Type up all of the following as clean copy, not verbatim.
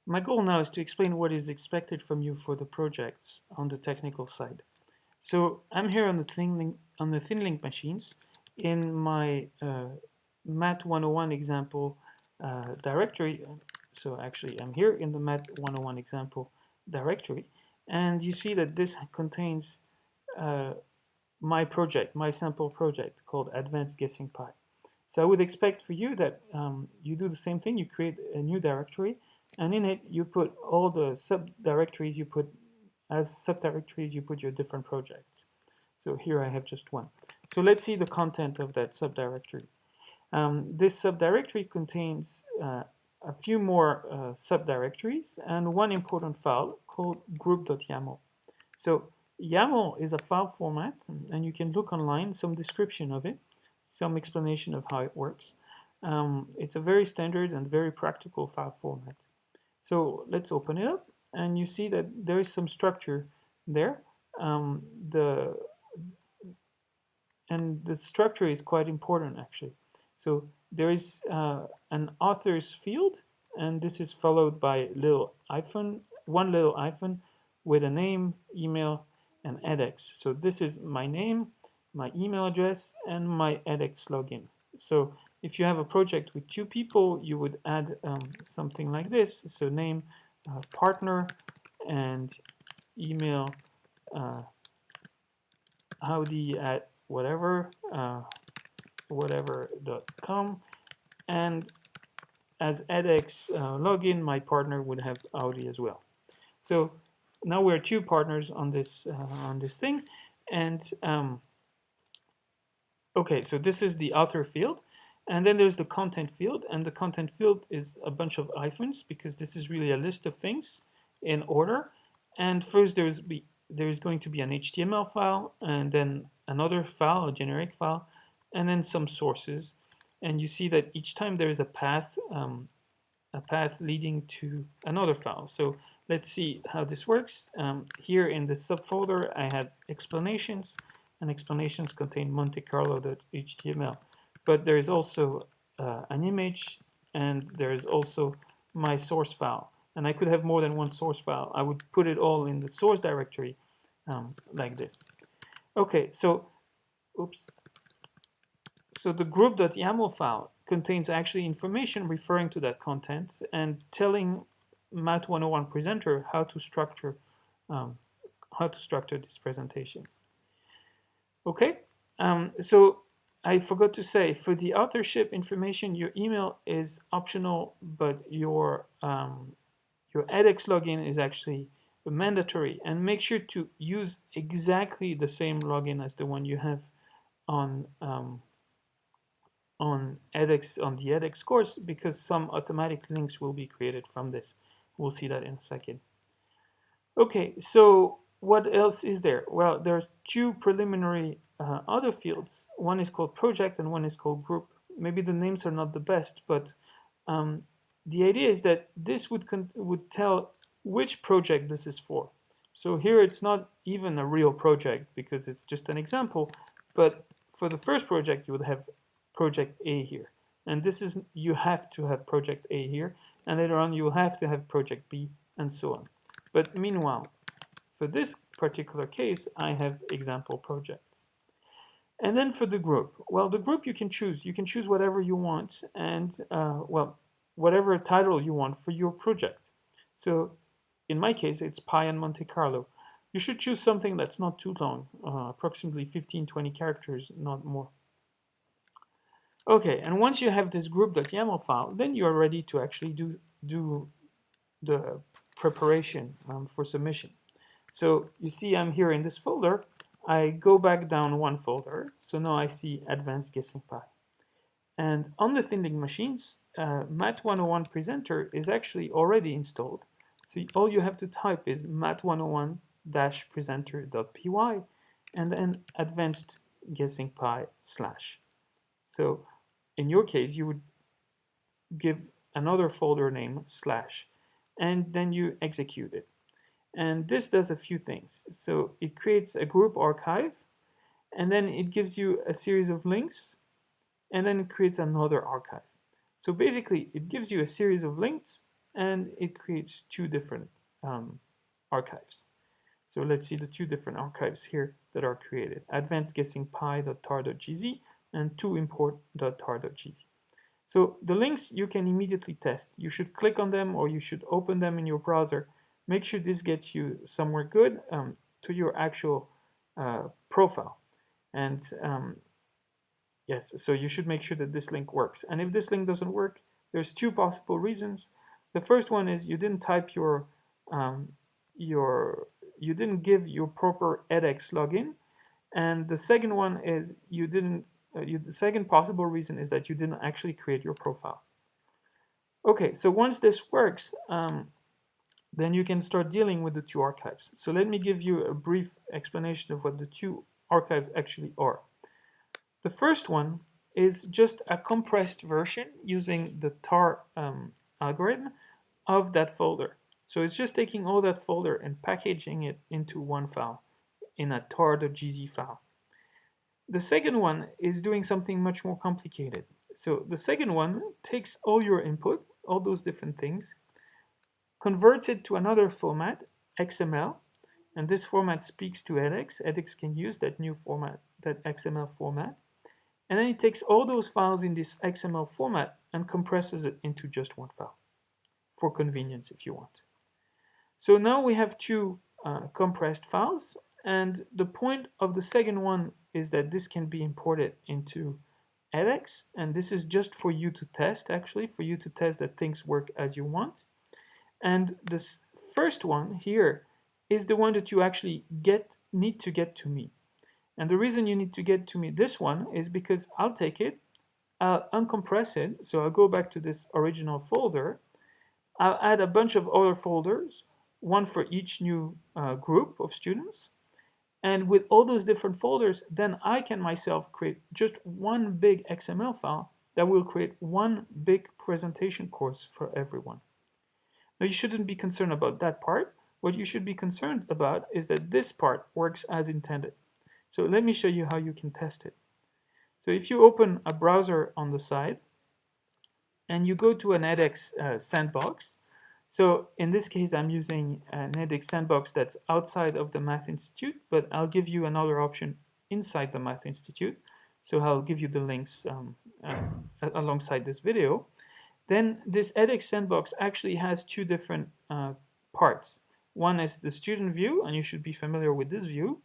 My goal now is to explain what is expected from you for the projects on the technical side. So I'm here on the ThinLink machines in my Mat 101 example directory. So actually I'm here in the Mat 101 example directory, and you see that this contains uh, my project, my sample project called Advanced Guessing Pi. So I would expect for you that you do the same thing. You create a new directory, and in it you put all the subdirectories you put as subdirectories you put your different projects. So here I have just one. So let's see the content of that subdirectory. This subdirectory contains a few more subdirectories and one important file called group.yaml. So YAML is a file format, and you can look online, some description of it, some explanation of how it works. It's a very standard and very practical file format. So let's open it up, and you see that there is some structure there. Um, the and the structure is quite important actually. So there is an author's field, and this is followed by one little hyphen with a name, email, and edX. So this is my name, my email address, and my edX login. So if you have a project with two people, you would add something like this. So name, partner, and email, uh, howdy at whatever, whatever.com, and as edX login, my partner would have Audi as well. So now we're two partners on this thing, and okay, so this is the author field, and then there's the content field, and the content field is a bunch of hyphens because this is really a list of things in order. And first there's going to be an HTML file, and then another file, a generic file, and then some sources. And you see that each time there is a path leading to another file. So let's see how this works. Here in the subfolder, I had explanations, and explanations contain Monte Carlo.html. But there is also an image, and there is also my source file. And I could have more than one source file. I would put it all in the source directory like this. Okay, so, oops. So the group.yaml file contains actually information referring to that content and telling Mat 101 presenter um, how to structure this presentation. Okay, so I forgot to say, for the authorship information, your email is optional, but your edX login is actually mandatory. And make sure to use exactly the same login as the one you have on edX, on the edX course, because some automatic links will be created from this. We'll see that in a second. Okay, so what else is there? Well, there are two preliminary other fields. One is called project and one is called group. Maybe the names are not the best, but the idea is that this would tell which project this is for. So here it's not even a real project because it's just an example, but for the first project you would have project A here. And this is, you have to have project A here, and later on you will have to have project B, and so on. But meanwhile, for this particular case, I have example projects. And then for the group, well, the group you can choose. You can choose whatever you want, and well, whatever title you want for your project. So in my case, it's Pi and Monte Carlo. You should choose something that's not too long, approximately 15-20 characters, not more. Okay, and once you have this group.yaml file, then you are ready to actually do the preparation for submission. So you see I'm here in this folder. I go back down one folder, so now I see Advanced Guessing Pi. And on the ThinLink machines, Mat 101 Presenter is actually already installed. So all you have to type is mat101-presenter.py and then Advanced Guessing Pi /. So in your case, you would give another folder name / and then you execute it. And this does a few things. So it creates a group archive, and then it gives you a series of links, and then it creates another archive. So basically, it gives you a series of links and it creates two different archives. So let's see the two different archives here that are created: advancedguessingpi.tar.gz and toimport.tar.gz. So the links you can immediately test. You should click on them or you should open them in your browser. Make sure this gets you somewhere good to your actual profile. And yes, so you should make sure that this link works. And if this link doesn't work, there's two possible reasons. The first one is you didn't type you didn't give your proper edX login, and the second one is you didn't. The second possible reason is that you didn't actually create your profile. Okay, so once this works, then you can start dealing with the two archives. So let me give you a brief explanation of what the two archives actually are. The first one is just a compressed version using the tar algorithm of that folder. So it's just taking all that folder and packaging it into one file in a tar.gz file. The second one is doing something much more complicated. So the second one takes all your input, all those different things, converts it to another format, XML, and this format speaks to edX. edX can use that new format, that XML format, and then it takes all those files in this XML format and compresses it into just one file, for convenience if you want. So now we have two compressed files, and the point of the second one is that this can be imported into edX, and this is just for you to test, actually, for you to test that things work as you want. And this first one here is the one that you actually need to get to me. And the reason you need to get to me this one is because I'll take it, I'll uncompress it, so I'll go back to this original folder, I'll add a bunch of other folders, one for each new group of students, and with all those different folders, then I can myself create just one big XML file that will create one big presentation course for everyone. Now you shouldn't be concerned about that part. What you should be concerned about is that this part works as intended. So let me show you how you can test it. So if you open a browser on the side and you go to an edX sandbox, so in this case, I'm using an edX sandbox that's outside of the Math Institute, but I'll give you another option inside the Math Institute. So I'll give you the links alongside this video. Then this edX sandbox actually has two different parts. One is the student view, and you should be familiar with this view.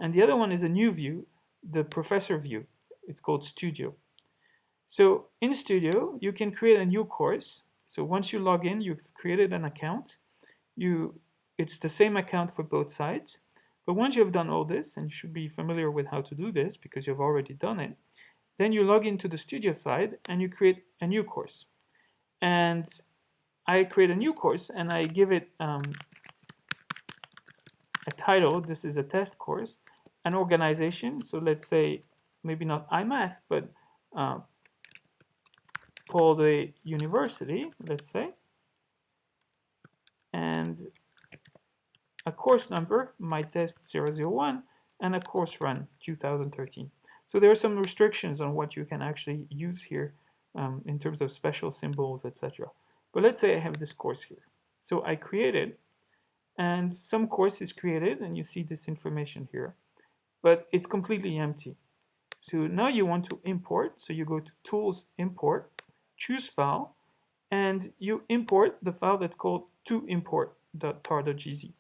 And the other one is a new view, the professor view. It's called Studio. So in Studio, you can create a new course. So once you log in, you've created an account. It's the same account for both sides. But once you've done all this, and you should be familiar with how to do this because you've already done it, then you log into the Studio side and you create a new course. And I create a new course and I give it a title. This is a test course, an organization. So let's say maybe not iMath, but Paul-Olivier University, let's say, and a course number, my test 001, and a course run 2013. So there are some restrictions on what you can actually use here in terms of special symbols, etc. But let's say I have this course here. So I created, and some course is created, and you see this information here, but it's completely empty. So now you want to import, so you go to Tools, Import, choose File, and you import the file that's called toimport.tar.gz.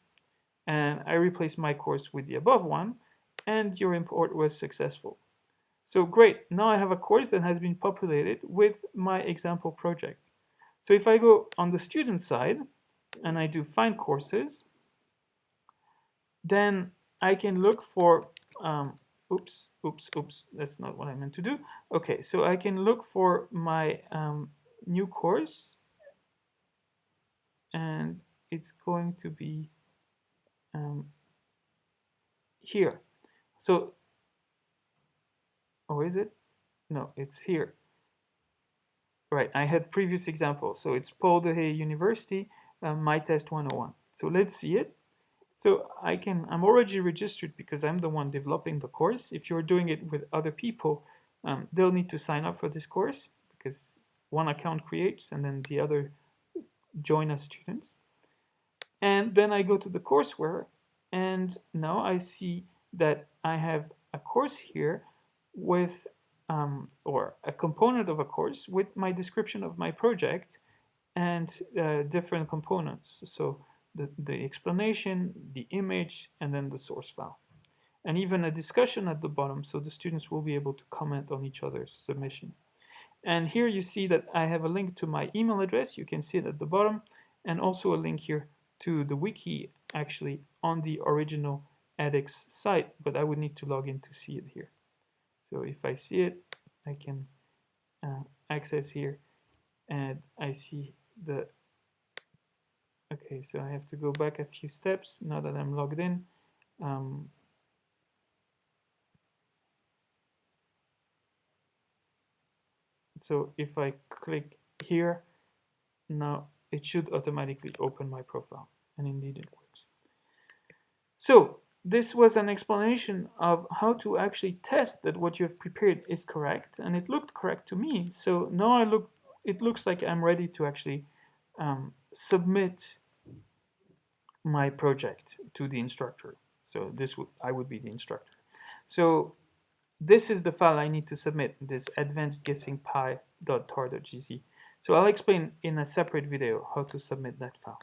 And I replace my course with the above one, and your import was successful. So great, now I have a course that has been populated with my example project. So if I go on the student side, and I do Find Courses, then I can look for, oops, that's not what I meant to do. Okay, so I can look for my new course, and it's going to be here. So, oh, is it? No, it's here. Right, I had previous examples. So it's Paul-Olivier University, my test 101. So let's see it. So I'm already registered because I'm the one developing the course. If you're doing it with other people, they'll need to sign up for this course because one account creates and then the other join as students. And then I go to the courseware, and now I see that I have a course here with, or a component of a course with my description of my project and different components. So the explanation, the image, and then the source file. And even a discussion at the bottom, so the students will be able to comment on each other's submission. And here you see that I have a link to my email address. You can see it at the bottom, and also a link here to the wiki, actually on the original edX site, but I would need to log in to see it here. So if I see it, I can access here, and I see the, okay, so I have to go back a few steps now that I'm logged in. So if I click here, now it should automatically open my profile, and indeed it works. So this was an explanation of how to actually test that what you have prepared is correct, and it looked correct to me. So now it looks like I'm ready to actually submit my project to the instructor. So I would be the instructor. So this is the file I need to submit, this advancedguessingpi.tar.gz. So I'll explain in a separate video how to submit that file.